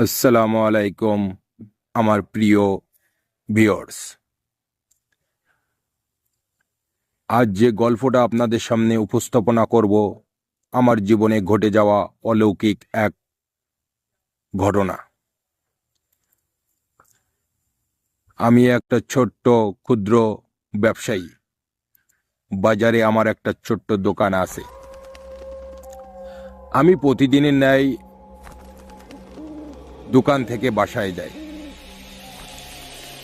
আসসালামু আলাইকুম আমার প্রিয় ভিউয়ার্স। আজ যে গল্পটা আপনাদের সামনে উপস্থাপনা করব আমার জীবনে ঘটে যাওয়া অলৌকিক এক ঘটনা। আমি একটা ছোট্ট ক্ষুদ্র ব্যবসায়ী। বাজারে আমার একটা ছোট্ট দোকান আছে। আমি প্রতিদিনের ন্যায় দোকান থেকে বাসায় যাই।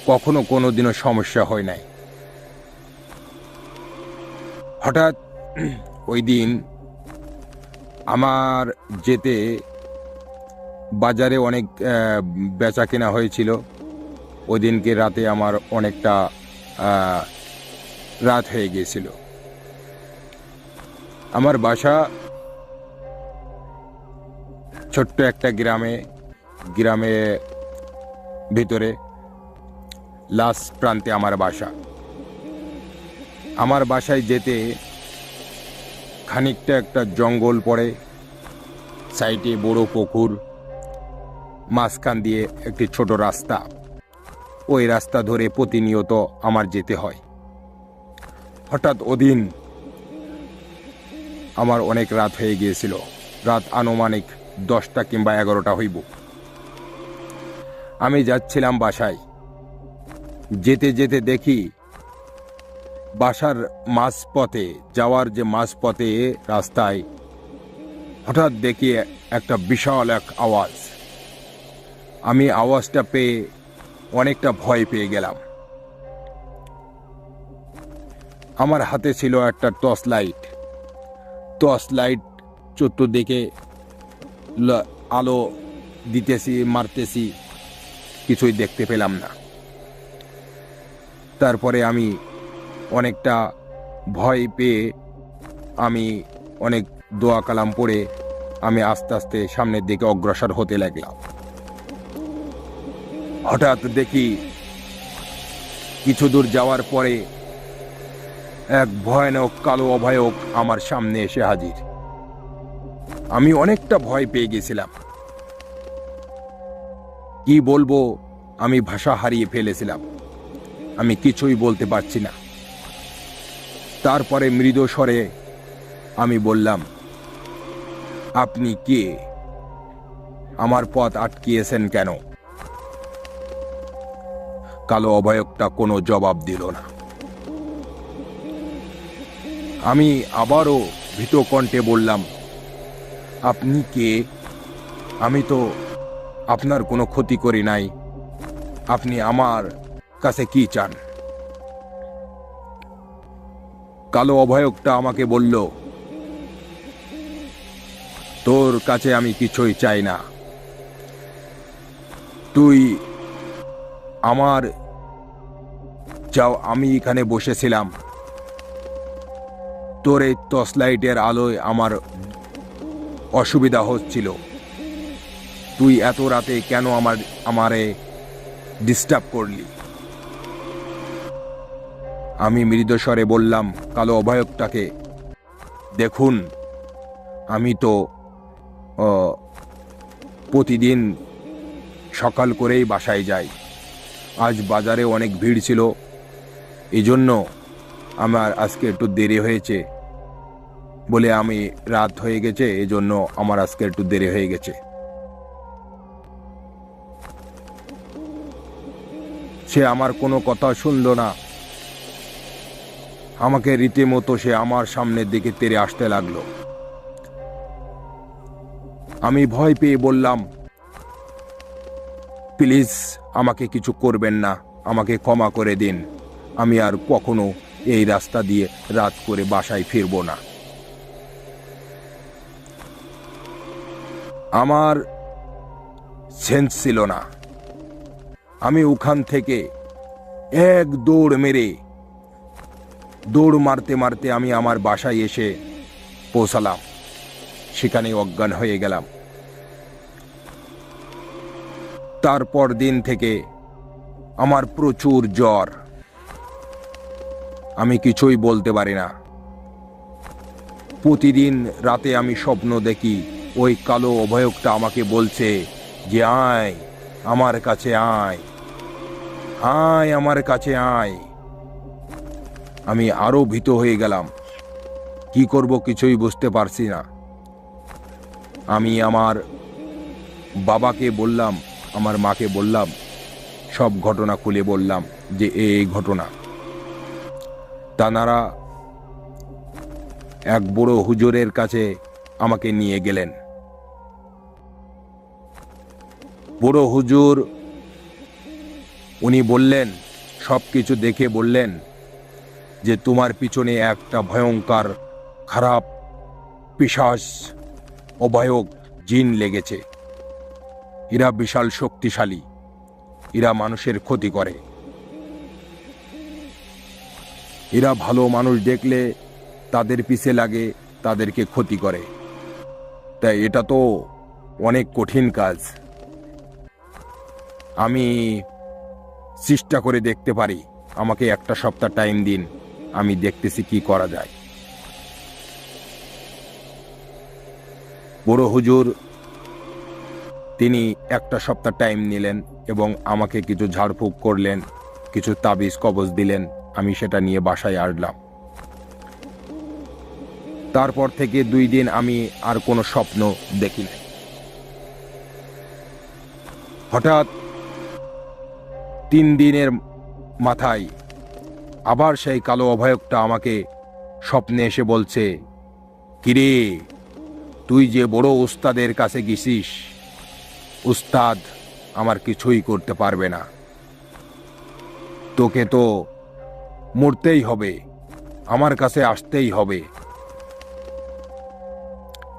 কখনো কোনো দিনও সমস্যা হয় নাই। হঠাৎ ওই দিন আমার যেতে বাজারে অনেক বেচা কেনা হয়েছিল। ওই দিনকে রাতে আমার অনেকটা রাত হয়ে গিয়েছিল। আমার বাসা ছোট্ট একটা গ্রামে ভিতরে লাস্ট প্রান্তে আমার বাসা। আমার বাসায় যেতে খানিকটা একটা জঙ্গল পড়ে, সাইডে বড় পুকুর, মাঝখান দিয়ে একটি ছোট রাস্তা। ওই রাস্তা ধরে প্রতিনিয়ত আমার যেতে হয়। হঠাৎ ওদিন আমার অনেক রাত হয়ে গিয়েছিল। রাত আনুমানিক 10টা কিংবা 11টা হইব। আমি যাচ্ছিলাম বাসায়। যেতে যেতে দেখি বাসার মাঝপথে যাওয়ার যে মাঝপথে রাস্তায় হঠাৎ দেখি একটা বিশাল এক আওয়াজ। আমি আওয়াজটা পেয়ে অনেকটা ভয় পেয়ে গেলাম। আমার হাতে ছিল একটা টর্চ লাইট। চতুর্দিকে আলো দিতেছি, মারতেছি, কিছুই দেখতে পেলাম না। তারপরে আমি অনেকটা ভয় পেয়ে আমি অনেক দোয়া কালাম পড়ে আমি আস্তে আস্তে সামনের দিকে অগ্রসর হতে লাগলাম। হঠাৎ দেখি কিছু দূর যাওয়ার পরে এক ভয়ানক কালো অভয়ক আমার সামনে এসে হাজির। আমি অনেকটা ভয় পেয়ে গেছিলাম। কি বলবো, আমি ভাষা হারিয়ে ফেলেছিলাম। আমি কিছুই বলতে পারছি না। তারপরে মৃদু স্বরে আমি বললাম, আপনি কে? আমার পথ আটকিয়েছেন কেন? কালো অভয়কটা কোনো জবাব দিল না। আমি আবারও ভীত কণ্ঠে বললাম, আপনি কে? আমি তো আপনার কোনো ক্ষতি করি নাই। আপনি আমার কাছে কি চান? কালো অভয়কটা আমাকে বলল, তোর কাছে আমি কিছুই চাই না। তুই আমার যাও, আমি এখানে বসেছিলাম। তোর এই টর্চ লাইটের আলোয় আমার অসুবিধা হচ্ছিল। তুই এত রাতে কেন আমারে ডিস্টার্ব করলি? আমি মৃদুস্বরে বললাম কালো অভয়কটাকে, দেখুন, আমি তো প্রতিদিন সকাল করেই বাসায় যাই। আজ বাজারে অনেক ভিড় ছিল, এই জন্য আমার আজকে একটু দেরি হয়েছে। বলে আমি রাত হয়ে গেছে, এই জন্য আমার আজকে একটু দেরি হয়ে গেছে। সে আমার কোনো কথা শুনল না। আমাকে রীতিমতো সে আমার সামনের দিকে তেড়ে আসতে লাগলো। আমি ভয় পেয়ে বললাম, প্লিজ আমাকে কিছু করবেন না, আমাকে ক্ষমা করে দিন। আমি আর কখনো এই রাস্তা দিয়ে রাত করে বাসায় ফিরব না। আমার সেন্স ছিল না। আমি ওখান থেকে এক দৌড় মারতে মারতে আমি আমার বাসায় এসে পৌঁছালাম। সেখানে অজ্ঞান হয়ে গেলাম। তারপর দিন থেকে আমার প্রচুর জ্বর। আমি কিছুই বলতে পারি না। প্রতিদিন রাতে আমি স্বপ্ন দেখি ওই কালো অভয়কটা আমাকে বলছে, যে আয় আমার কাছে আয়, আয় আমার কাছে আয়। আমি আরো ভীত হয়ে গেলাম, কি করব কিছুই বুঝতে পারছি না। আমি আমার বাবাকে বললাম, আমার মাকে বললাম, সব ঘটনা খুলে বললাম যে এই ঘটনা। তানারা এক বড় হুজুরের কাছে আমাকে নিয়ে গেলেন। বড় হুজুর উনি বললেন, সব কিছু দেখে বললেন যে তোমার পিছনে একটা ভয়ঙ্কর খারাপ পিশাচ অভয়ক জিন লেগেছে। এরা বিশাল শক্তিশালী, এরা মানুষের ক্ষতি করে। এরা ভালো মানুষ দেখলে তাদের পিছে লাগে, তাদেরকে ক্ষতি করে। তাই এটা তো অনেক কঠিন কাজ। আমি চেষ্টা করে দেখতে পারি, আমাকে একটা সপ্তাহ টাইম দিন, আমি দেখতেছি কি করা যায়। বড় হুজুর তিনি একটা সপ্তাহ টাইম নিলেন এবং আমাকে কিছু ঝাড়ফুঁক করলেন, কিছু তাবিজ কবজ দিলেন। আমি সেটা নিয়ে বাসায় আসলাম। তারপর থেকে 2 দিন আমি আর কোনো স্বপ্ন দেখি নাই। হঠাৎ 3 দিনের মাথায় আবার সেই কালো অভয়কটা আমাকে স্বপ্নে এসে বলছে, কিরে তুই যে বড় উস্তাদের কাছে গেছিস, উস্তাদ আমার কিছুই করতে পারবে না, তোকে তো মরতেই হবে, আমার কাছে আসতেই হবে।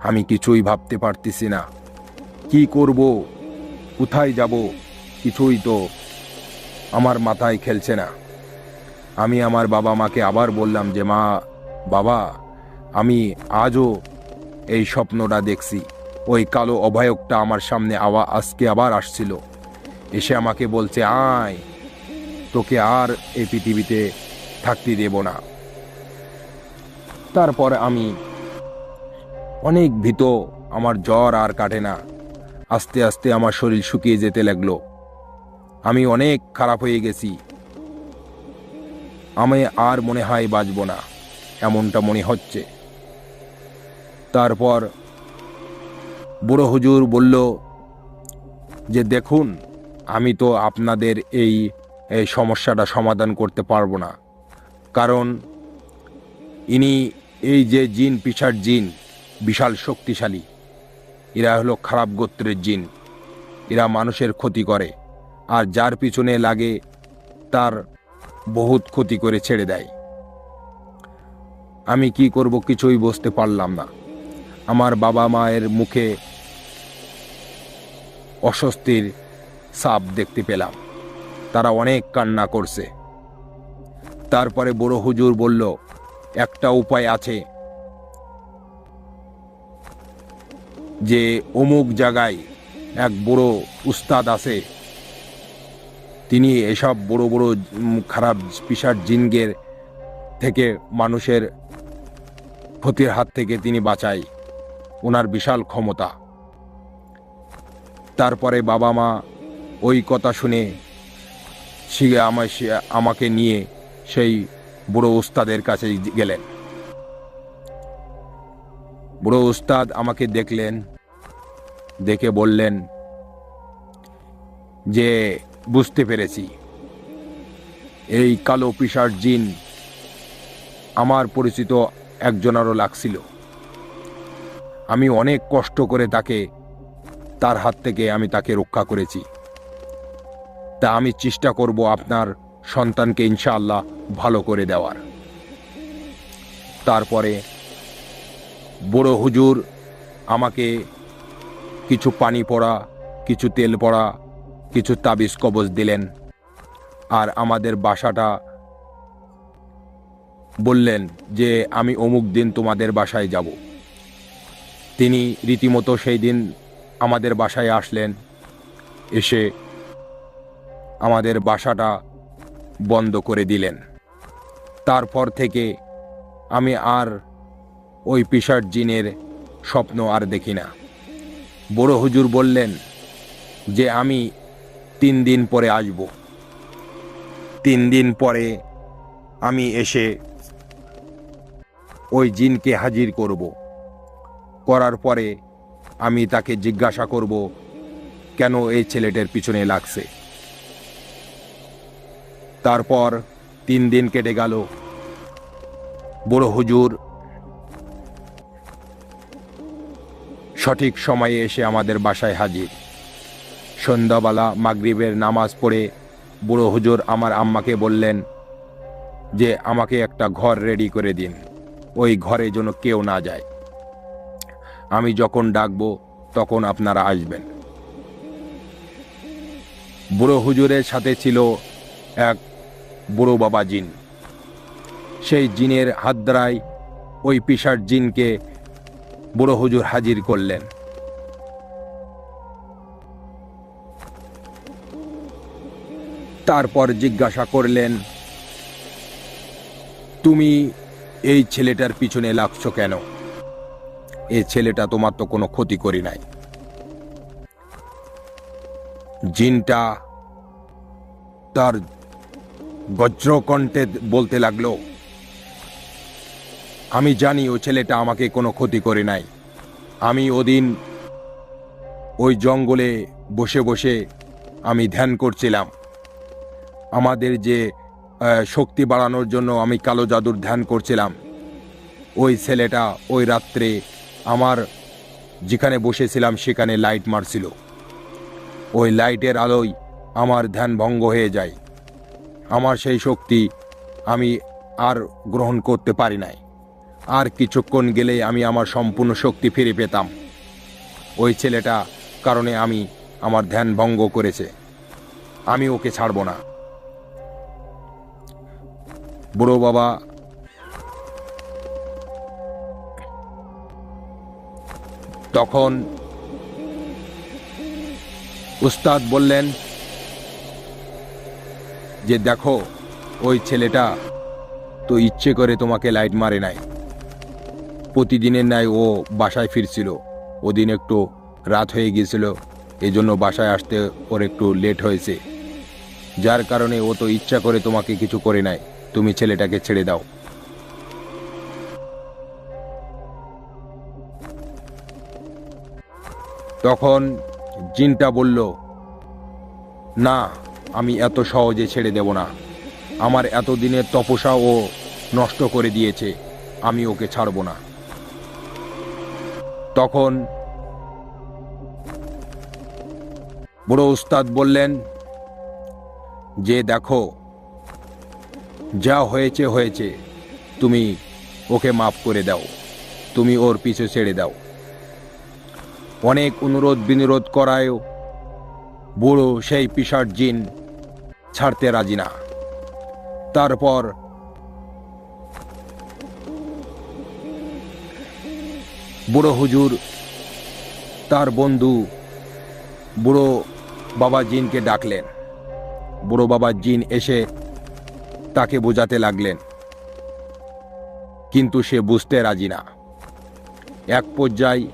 আমি কিছুই ভাবতে পারতেছি না, কি করব, কোথায় যাব, কিছুই তো আমার মাথায় খেলছে না। আমি আমার বাবা মাকে আবার বললাম যে মা, বাবা, আমি আজও এই স্বপ্নটা দেখছি। ওই কালো অভয়কটা আমার সামনে আজকে আবার আসছিল, এসে আমাকে বলছে আয়, তোকে আর এই পৃথিবীতে থাকতে দেব না। তারপর আমি অনেক ভীত, আমার জ্বর আর কাটে না, আস্তে আস্তে আমার শরীর শুকিয়ে যেতে লাগলো। আমি অনেক খারাপ হয়ে গেছি, আমি আর মনে হয় বাঁচব না, এমনটা মনে হচ্ছে। তারপর বুড়ো হুজুর বলল যে দেখুন, আমি তো আপনাদের এই সমস্যাটা সমাধান করতে পারবো না, কারণ ইনি এই যে জিন, পিশাচ জিন, বিশাল শক্তিশালী। এরা হলো খারাপ গোত্রের জিন, এরা মানুষের ক্ষতি করে, আর যার পিছনে লাগে তার বহুত ক্ষতি করে ছেড়ে দেয়। আমি কি করব কিছুই বুঝতে পারলাম না। আমার বাবা মায়ের মুখে অস্বস্তির ছাপ দেখতে পেলাম, তারা অনেক কান্না করছে। তারপরে বড় হুজুর বলল একটা উপায় আছে, যে অমুক জায়গায় এক বড় উস্তাদ আছে, তিনি এসব বড় বড় খারাপ পিশাচ জিনগের থেকে মানুষের ক্ষতির হাত থেকে তিনি বাঁচায়, ওনার বিশাল ক্ষমতা। তারপরে বাবা মা ওই কথা শুনে আমাকে নিয়ে সেই বুড়ো উস্তাদের কাছে গেলেন। বুড়ো উস্তাদ আমাকে দেখলেন, দেখে বললেন যে বুঝতে পেরেছি, এই কালো পিশাচ জিন আমার পরিচিত একজনেরও লাগছিল। আমি অনেক কষ্ট করে তার হাত থেকে আমি তাকে রক্ষা করেছি। তা আমি চেষ্টা করব আপনার সন্তানকে ইনশাআল্লাহ ভালো করে দেওয়ার। তারপরে বড় হুজুর আমাকে কিছু পানি পড়া, কিছু তেল পড়া, কিছু তাবিজ কবজ দিলেন, আর আমাদের বাসাটা বললেন যে আমি অমুক দিন তোমাদের বাসায় যাব। তিনি রীতিমতো সেই দিন আমাদের বাসায় আসলেন, এসে আমাদের বাসাটা বন্ধ করে দিলেন। তারপর থেকে আমি আর ওই পিশাচ জিনের স্বপ্ন আর দেখি না। বড় হুজুর বললেন যে আমি 3 দিন পরে আসব। 3 দিন পরে আমি এসে ওই জিনকে হাজির করব। করার পরে আমি তাকে জিজ্ঞাসা করব কেন এই ছেলেটার পিছনে লাগছে। তারপর 3 দিন কেটে গেল। বড় হুজুর সঠিক সময়ে এসে আমাদের বাসায় হাজির। সন্ধ্যাবেলা মাগরিবের নামাজ পড়ে বুড়ো হুজুর আমার আম্মাকে বললেন যে আমাকে একটা ঘর রেডি করে দিন, ওই ঘরে যেন কেউ না যায়। আমি যখন ডাকবো তখন আপনারা আসবেন। বুড়ো হুজুরের সাথে ছিল এক বুড়ো বাবা জিন। সেই জিনের হাত দ্বারাই ওই পিশাচ জিনকে বুড়ো হুজুর হাজির করলেন। তারপর জিজ্ঞাসা করলেন, তুমি এই ছেলেটার পিছনে লাগছো কেন? এই ছেলেটা তোমার তো কোনো ক্ষতি করি নাই। জিনটা তার বজ্রকণ্ঠে বলতে লাগলো, আমি জানি ও ছেলেটা আমাকে কোনো ক্ষতি করে নাই। আমি ওদিন ওই জঙ্গলে বসে বসে আমি ধ্যান করছিলাম। আমাদের যে শক্তি বাড়ানোর জন্য আমি কালো জাদুর ধ্যান করছিলাম। ওই ছেলেটা ওই রাত্রে আমার যেখানে বসেছিলাম সেখানে লাইট মারছিল। ওই লাইটের আলোয় আমার ধ্যান ভঙ্গ হয়ে যায়। আমার সেই শক্তি আমি আর গ্রহণ করতে পারি নাই। আর কিছুক্ষণ গেলেই আমি আমার সম্পূর্ণ শক্তি ফিরে পেতাম। ওই ছেলেটা কারণে আমি আমার ধ্যান ভঙ্গ করেছে, আমি ওকে ছাড়ব না। বুড়ো বাবা তখন উস্তাদ বললেন যে দেখো, ওই ছেলেটা তো ইচ্ছে করে তোমাকে লাইট মারে নাই। প্রতিদিনের ন্যায় ও বাসায় ফিরছিল। ওদিন একটু রাত হয়ে গিয়েছিল, এই জন্য বাসায় আসতে ওর একটু লেট হয়েছে। যার কারণে ও তো ইচ্ছা করে তোমাকে কিছু করে নাই। তুমি ছেলেটাকে ছেড়ে দাও। তখন জিনটা বলল, না, আমি এত সহজে ছেড়ে দেব না। আমার এতদিনের তপস্যা ও নষ্ট করে দিয়েছে, আমি ওকে ছাড়ব না। তখন বুড়ো উস্তাদ বললেন যে দেখো, যা হয়েছে হয়েছে, তুমি ওকে মাফ করে দাও, তুমি ওর পিছু ছেড়ে দাও। অনেক অনুরোধ বিনিরোধ করায়ও বুড়ো সেই পিশাচ জিন ছাড়তে রাজি না। তারপর বুড়ো হুজুর তার বন্ধু বুড়ো বাবা জিনকে ডাকলেন। বুড়ো বাবা জিন এসে তাকে বোঝাতে লাগলেন, কিন্তু সে বুঝতে রাজি না। এক পর্যায়ে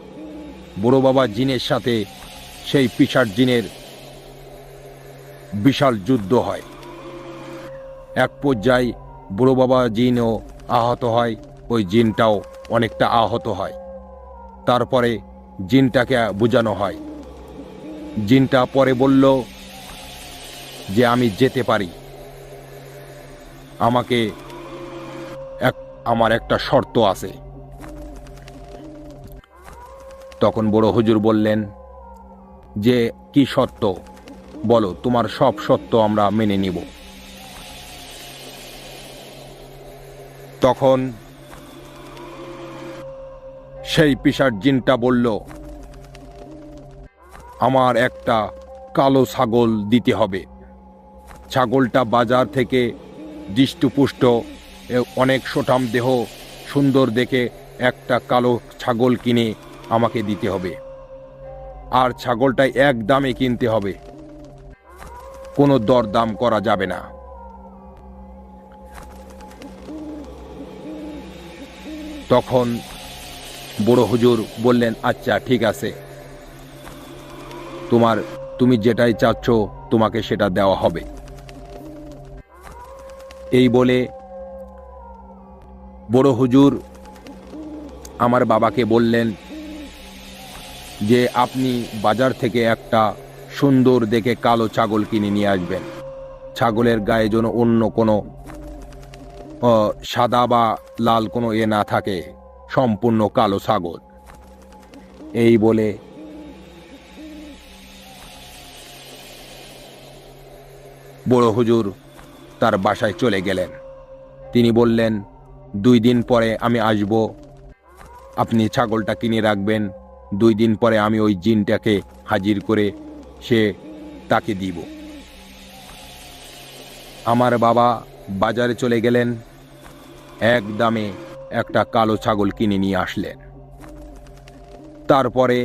বুড়ো বাবা জিনের সাথে সেই পিশাচ জিনের বিশাল যুদ্ধ হয়। এক পর্যায়ে বুড়ো বাবা জিনও আহত হয়, ওই জিনটাও অনেকটা আহত হয়। তারপরে জিনটাকে বোঝানো হয়। জিনটা পরে বলল যে আমি যেতে পারি, আমার একটা শর্ত আছে। তখন বড় হুজুর বললেন যে কি শর্ত বলো, তোমার সব শর্ত আমরা মেনে নিব। তখন সেই পিশাচ জিনটা বলল, আমার একটা কালো ছাগল দিতে হবে। ছাগলটা বাজার থেকে দৃষ্টপুষ্ট, অনেক সোটাম দেহ, সুন্দর দেখে একটা কালো ছাগল কিনে আমাকে দিতে হবে। আর ছাগলটা এক দামে কিনতে হবে, কোনো দরদাম করা যাবে না। তখন বড় হুজুর বললেন, আচ্ছা ঠিক আছে, তোমার তুমি যেটাই চাচ্ছ তোমাকে সেটা দেওয়া হবে। এই বলে বড় হুজুর আমার বাবাকে বললেন যে আপনি বাজার থেকে একটা সুন্দর দেখে কালো ছাগল কিনে নিয়ে আসবেন। ছাগলের গায়ে যেন অন্য কোনো সাদা বা লাল কোনো না থাকে, সম্পূর্ণ কালো ছাগল। এই বলে বড় হুজুর তার বাসায় চলে গেলেন। তিনি বললেন, 2 দিন পরে আমি আসব, আপনি ছাগলটা কিনে রাখবেন। 2 দিন পরে আমি ওই জিনটাকে হাজির করে সে তাকে দিব। আমার বাবা বাজারে চলে গেলেন, এক দামে একটা কালো ছাগল কিনে নিয়ে আসলেন। তারপরে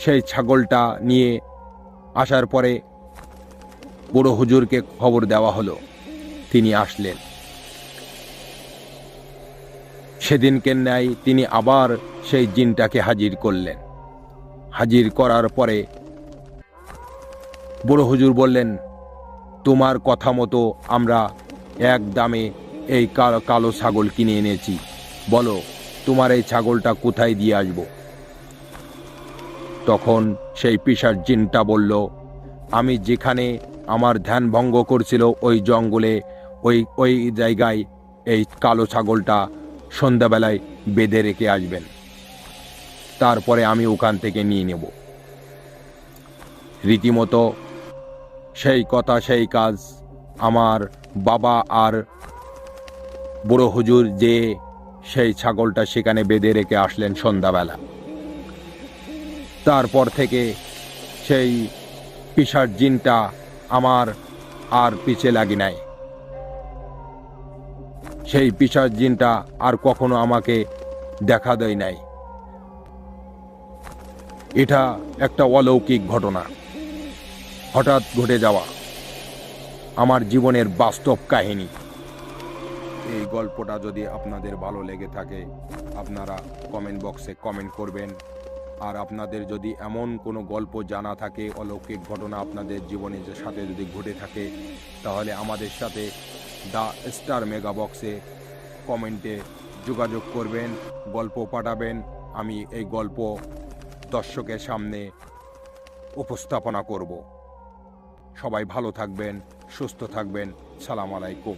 সেই ছাগলটা নিয়ে আসার পরে বড় হুজুরকে খবর দেওয়া হলো, তিনি আসলেন। সেদিনকে ন্যায় তিনি আবার সেই জিনটাকে হাজির করলেন। হাজির করার পরে বড় হুজুর বললেন, তোমার কথা মতো আমরা এক দামে এই কালো ছাগল কিনে এনেছি, বলো তোমার এই ছাগলটা কোথায় দিয়ে আসবো? তখন সেই পিশাচ জিনটা বলল, আমি যেখানে আমার ধ্যান ভঙ্গ করছিল ওই জঙ্গলে, ওই জায়গায় এই কালো ছাগলটা সন্ধ্যাবেলায় বেঁধে রেখে আসবেন, তারপরে আমি ওখান থেকে নিয়ে নেব। রীতিমতো সেই কথা সেই কাজ। আমার বাবা আর বড় হুজুর যে সেই ছাগলটা সেখানে বেঁধে রেখে আসলেন সন্ধ্যাবেলা। তারপর থেকে সেই পিশাচ জিনটা আমার আর পিছে লাগি নাই। সেই পিশাচ জিনটা আর কখনো আমাকে দেখা দেয় নাই। এটা একটা অলৌকিক ঘটনা, হঠাৎ ঘটে যাওয়া আমার জীবনের বাস্তব কাহিনী। এই গল্পটা যদি আপনাদের ভালো লেগে থাকে আপনারা কমেন্ট বক্সে কমেন্ট করবেন। আর আপনাদের যদি এমন কোনো গল্প জানা থাকে, অলৌকিক ঘটনা আপনাদের জীবনের সাথে যদি ঘটে থাকে, তাহলে আমাদের সাথে দ্য স্টার মেগা বক্সে কমেন্টে যোগাযোগ করবেন, গল্প পাঠাবেন। আমি এই গল্প দর্শকের সামনে উপস্থাপনা করব। সবাই ভালো থাকবেন, সুস্থ থাকবেন। সালাম আলাইকুম।